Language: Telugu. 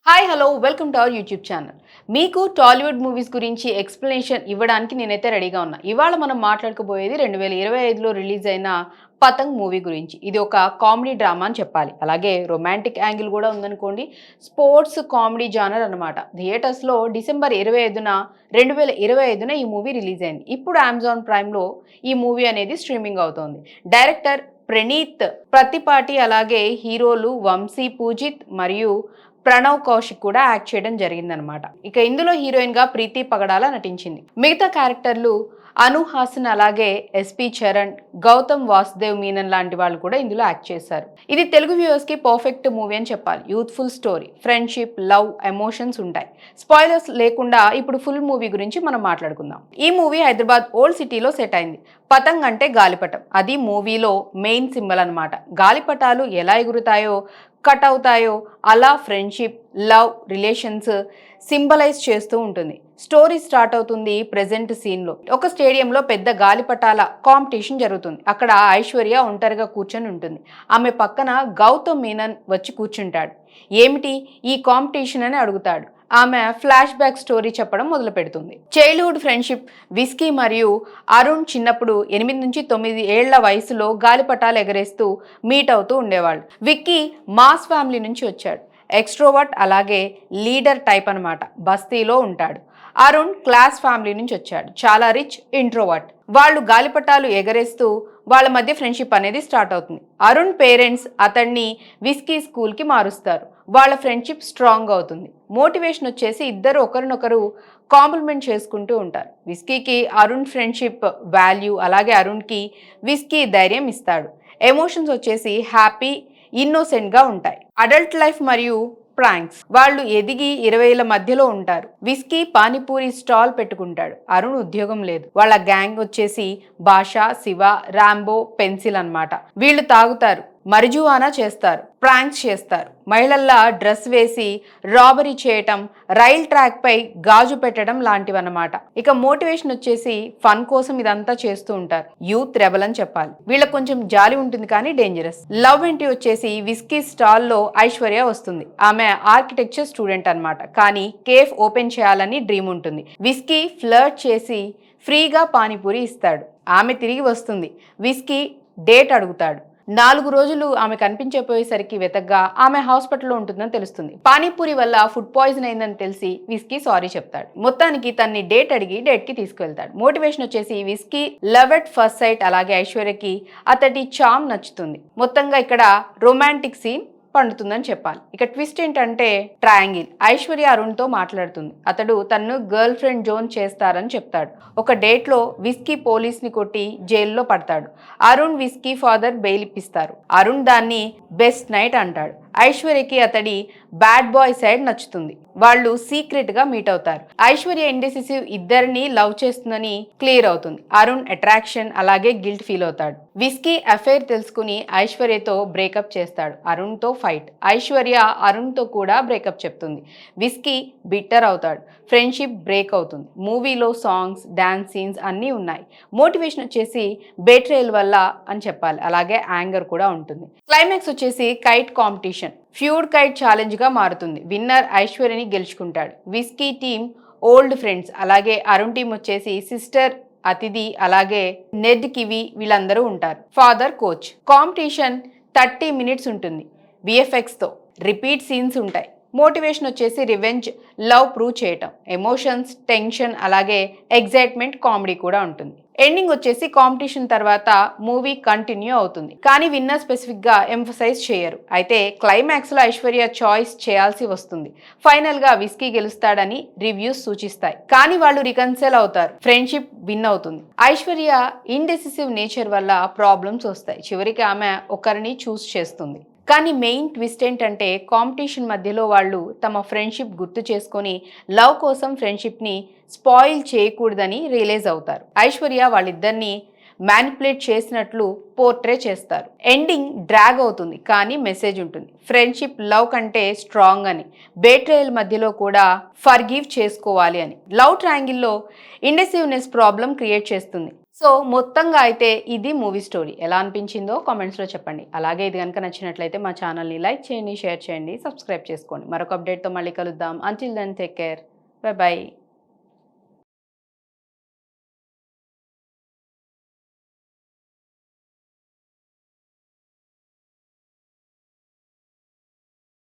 Hi hello welcome to our YouTube channel. మీకు టాలీవుడ్ మూవీస్ గురించి ఎక్స్ప్లెనేషన్ ఇవ్వడానికి నేనైతే రెడీగా ఉన్నా. ఇవాళ మనం మాట్లాడుకోబోయేది 2025లో రిలీజ్ అయిన పతంగ్ మూవీ గురించి. ఇది ఒక కామెడీ డ్రామా అని చెప్పాలి. అలాగే రొమాంటిక్ యాంగిల్ కూడా ఉందనుకోండి. స్పోర్ట్స్ కామెడీ జానర్ అనమాట. థియేటర్స్లో డిసెంబర్ 25న 2025న ఈ మూవీ రిలీజ్ అయింది. ఇప్పుడు అమెజాన్ ప్రైమ్లో ఈ మూవీ అనేది స్ట్రీమింగ్ అవుతోంది. డైరెక్టర్ ప్రణీత్ ప్రతిపాటి, అలాగే హీరోలు వంశీ పూజిత్ మరియు ప్రణవ్ కౌశిక్ కూడా యాక్ట్ చేయడం జరిగిందనమాట. ఇక ఇందులో హీరోయిన్ గా ప్రీతి పగడాల నటించింది. మిగతా క్యారెక్టర్లు అను హాసన్, అలాగే ఎస్పి చరణ్, గౌతమ్ వాసుదేవ్ మీనన్ లాంటి వాళ్ళు కూడా ఇందులో యాక్ట్ చేశారు. ఇది తెలుగు వ్యూవర్స్ కి పర్ఫెక్ట్ మూవీ అని చెప్పాలి. Youthful story, friendship, love, emotions ఉంటాయి. స్పాయిలర్స్ లేకుండా ఇప్పుడు ఫుల్ మూవీ గురించి మనం మాట్లాడుకుందాం. ఈ మూవీ హైదరాబాద్ ఓల్డ్ సిటీలో సెట్ అయింది. పతంగ్ అంటే గాలిపటం. అది మూవీలో మెయిన్ సింబల్ అనమాట. గాలిపటాలు ఎలా ఎగురుతాయో, కట్ అవుతాయో అలా ఫ్రెండ్షిప్, లవ్, రిలేషన్స్ సింబలైజ్ చేస్తూ ఉంటుంది. స్టోరీ స్టార్ట్ అవుతుంది ప్రెజెంట్ సీన్లో. ఒక స్టేడియంలో పెద్ద గాలిపటాల కాంపిటీషన్ జరుగుతుంది. అక్కడ ఐశ్వర్య ఒంటరిగా కూర్చొని ఉంటుంది. ఆమె పక్కన గౌతమ్ మీనన్ వచ్చి కూర్చుంటాడు. ఏమిటి ఈ కాంపిటీషన్ అని అడుగుతాడు. ఆమె ఫ్లాష్ బ్యాక్ స్టోరీ చెప్పడం మొదలు పెడుతుంది. Childhood friendship. విస్కీ మరియు అరుణ్ చిన్నప్పుడు 8 నుంచి 9 ఏళ్ల వయసులో గాలిపటాలు ఎగరేస్తూ మీట్ అవుతూ ఉండేవాళ్ళు. విక్కీ మాస్ ఫ్యామిలీ నుంచి వచ్చాడు. ఎక్స్ట్రోవర్ట్, అలాగే లీడర్ టైప్ అనమాట. బస్తీలో ఉంటాడు. అరుణ్ క్లాస్ ఫ్యామిలీ నుంచి వచ్చాడు. చాలా రిచ్, ఇంట్రోవర్ట్. వాళ్ళు గాలిపటాలు ఎగరేస్తూ వాళ్ళ మధ్య ఫ్రెండ్షిప్ అనేది స్టార్ట్ అవుతుంది. అరుణ్ పేరెంట్స్ అతన్ని విస్కీ స్కూల్కి మారుస్తారు. వాళ్ళ ఫ్రెండ్షిప్ స్ట్రాంగ్ అవుతుంది. మోటివేషన్ వచ్చేసి ఇద్దరు ఒకరినొకరు కాంప్లిమెంట్ చేసుకుంటూ ఉంటారు. విస్కీకి అరుణ్ ఫ్రెండ్షిప్ వాల్యూ, అలాగే అరుణ్కి విస్కీ ధైర్యం ఇస్తాడు. ఎమోషన్స్ వచ్చేసి హ్యాపీ, ఇన్నోసెంట్గా ఉంటాయి. అడల్ట్ లైఫ్ మరియు ప్రాంక్స్. వాళ్ళు ఎదిగి 20ల మధ్యలో ఉంటారు. విస్కీ పానీపూరి స్టాల్ పెట్టుకుంటాడు. అరుణ్ ఉద్యోగం లేదు. వాళ్ళ గ్యాంగ్ వచ్చేసి భాష, శివ, రాంబో, పెన్సిల్ అన్నమాట. వీళ్ళు తాగుతారు, మరిజువానా చేస్తారు, ప్రాంక్స్ చేస్తారు. మహిళల్లా డ్రెస్ వేసి రాబరీ చేయటం, రైల్ ట్రాక్ పై గాజు పెట్టడం లాంటివన్నమాట. ఇక మోటివేషన్ వచ్చేసి ఫన్ కోసం ఇదంతా చేస్తూ ఉంటారు. యూత్ రెబల్ అని చెప్పాలి. వీళ్ళకి కొంచెం జాలి ఉంటుంది కానీ డేంజరస్. లవ్ ఎంట్రీ వచ్చేసి విస్కీ స్టాల్లో ఐశ్వర్య వస్తుంది. ఆమె ఆర్కిటెక్చర్ స్టూడెంట్ అన్నమాట. కానీ కేఫ్ ఓపెన్ చేయాలని డ్రీమ్ ఉంటుంది. విస్కీ ఫ్లర్ట్ చేసి ఫ్రీగా పానీపూరి ఇస్తాడు. ఆమె తిరిగి వస్తుంది. విస్కీ డేట్ అడుగుతాడు. 4 రోజులు ఆమె కనిపించకపోయేసరికి వెతగ్గా ఆమె హాస్పిటల్లో ఉంటుందని తెలుస్తుంది. పానీపూరి వల్ల ఫుడ్ పాయిజన్ అయిందని తెలిసి విస్కీ సారీ చెప్తాడు. మొత్తానికి తన్ని డేట్ అడిగి డేట్ కి తీసుకువెళ్తాడు. మోటివేషన్ వచ్చేసి whisky love at first sight, అలాగే ఐశ్వర్యకి అతడి చామ్ నచ్చుతుంది. మొత్తంగా ఇక్కడ రొమాంటిక్ సీన్ పండుతుందని చెప్పాలి. ఇక ట్విస్ట్ ఏంటంటే ట్రయాంగిల్. ఐశ్వర్య అరుణ్తో మాట్లాడుతుంది. అతడు తన్ను గర్ల్ ఫ్రెండ్ జోన్ చేస్తారని చెప్తాడు. ఒక డేట్లో విస్కీ పోలీస్ని కొట్టి జైల్లో పడతాడు. అరుణ్ విస్కీ ఫాదర్ బెయిల్ ఇప్పిస్తారు. అరుణ్ దాన్ని బెస్ట్ నైట్ అంటాడు. ఐశ్వర్యకి అతడి బ్యాడ్ బాయ్ సైడ్ నచ్చుతుంది. వాళ్ళు సీక్రెట్ గా మీట్ అవుతారు. ఐశ్వర్య ఇండెసిసివ్, ఇద్దరిని లవ్ చేస్తుందని క్లియర్ అవుతుంది. అరుణ్ అట్రాక్షన్, అలాగే గిల్ట్ ఫీల్ అవుతాడు. విస్కీ అఫైర్ తెలుసుకుని ఐశ్వర్యతో బ్రేకప్ చేస్తాడు. అరుణ్ తో ఫైట్. ఐశ్వర్య అరుణ్ తో కూడా బ్రేకప్ చెప్తుంది. విస్కీ బిట్టర్ అవుతాడు. ఫ్రెండ్షిప్ బ్రేక్ అవుతుంది. మూవీలో సాంగ్స్, డాన్స్ సీన్స్ అన్నీ ఉన్నాయి. మోటివేషన్ వచ్చేసి బేట్రేల్ వల్ల అని చెప్పాలి. అలాగే యాంగర్ కూడా ఉంటుంది. క్లైమాక్స్ వచ్చేసి kite competition. Feud kite challenge గా మారుతుంది. విన్నర్ ఐశ్వర్యని గెలుచుకుంటాడు. విస్కీ టీమ్ ఓల్డ్ ఫ్రెండ్స్, అలాగే అరుణ్ టీం వచ్చేసి సిస్టర్ అతిథి, అలాగే నెడ్ కివి, వీళ్ళందరూ ఉంటారు. Father coach. కాంపిటీషన్ 30 మినిట్స్ ఉంటుంది. విఎఫ్ఎక్స్ తో రిపీట్ సీన్స్ ఉంటాయి. మోటివేషన్ వచ్చేసి రివెంజ్, లవ్ ప్రూవ్ చేయటం. ఎమోషన్స్, టెన్షన్, అలాగే ఎగ్జైట్మెంట్, కామెడీ కూడా ఉంటుంది. ఎండింగ్ వచ్చేసి కాంపిటీషన్ తర్వాత మూవీ కంటిన్యూ అవుతుంది. కానీ విన్నర్ స్పెసిఫిక్ గా ఎంఫసైజ్ చేయరు. అయితే క్లైమాక్స్ లో ఐశ్వర్య చాయిస్ చేయాల్సి వస్తుంది. ఫైనల్ గా విస్కీ గెలుస్తాడని రివ్యూస్ సూచిస్తాయి. కానీ వాళ్ళు రికన్సైల్ అవుతారు. ఫ్రెండ్షిప్ విన్ అవుతుంది. ఐశ్వర్య ఇండెసిసివ్ నేచర్ వల్ల ప్రాబ్లమ్స్ వస్తాయి. చివరికి ఆమె ఒకరిని చూస్ చేస్తుంది. కానీ మెయిన్ ట్విస్ట్ ఏంటంటే కాంపిటీషన్ మధ్యలో వాళ్ళు తమ ఫ్రెండ్షిప్ గుర్తు చేసుకొని లవ్ కోసం ఫ్రెండ్షిప్ని స్పాయిల్ చేయకూడదని రియలైజ్ అవుతారు. ఐశ్వర్య వాళ్ళిద్దరిని మ్యానిపులేట్ చేసినట్లు పోర్ట్రే చేస్తారు. ఎండింగ్ డ్రాగ్ అవుతుంది కానీ మెసేజ్ ఉంటుంది. ఫ్రెండ్షిప్ లవ్ కంటే స్ట్రాంగ్ అని, బేట్రేయల్ మధ్యలో కూడా ఫర్గివ్ చేసుకోవాలి అని. లవ్ ట్రయాంగిల్లో ఇండెసివ్నెస్ ప్రాబ్లం క్రియేట్ చేస్తుంది. సో మొత్తంగా అయితే ఇది మూవీ స్టోరీ. ఎలా అనిపించిందో కామెంట్స్‌లో చెప్పండి. అలాగే ఇది గనుక నచ్చినట్లయితే మా ఛానల్‌ని లైక్ చేయండి, షేర్ చేయండి, సబ్స్క్రైబ్ చేసుకోండి. మరొక అప్డేట్‌తో మళ్ళీ కలుద్దాం. Until then take care. Bye by.